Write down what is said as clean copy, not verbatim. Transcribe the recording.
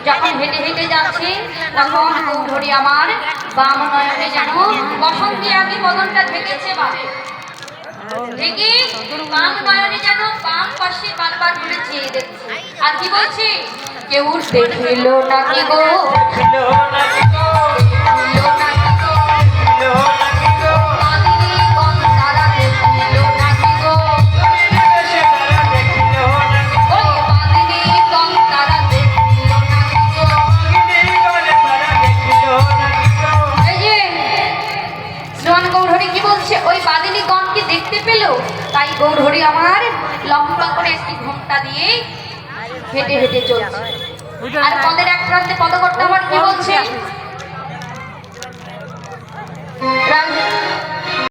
যখন হেঁটে হেঁটে যাচ্ছে তখন গৌরহরি আমার বাম নয়নে যেন বসন্তী আগে বদনটা ঢেকেছে বাবে ঢেকে বাম নয়নে যেন বাম পাশে বারবার করে চেয়ে দেখছে আর কি বলছে কেউ দেখিল নাকি গো দেখতে পেল তাই গৌরহরি আমার লম্বা করে একটি ঘোমটা দিয়ে হেঁটে হেঁটে চলছে আর পদের এক প্রান্তে পদকর্তা আমার কি বলছে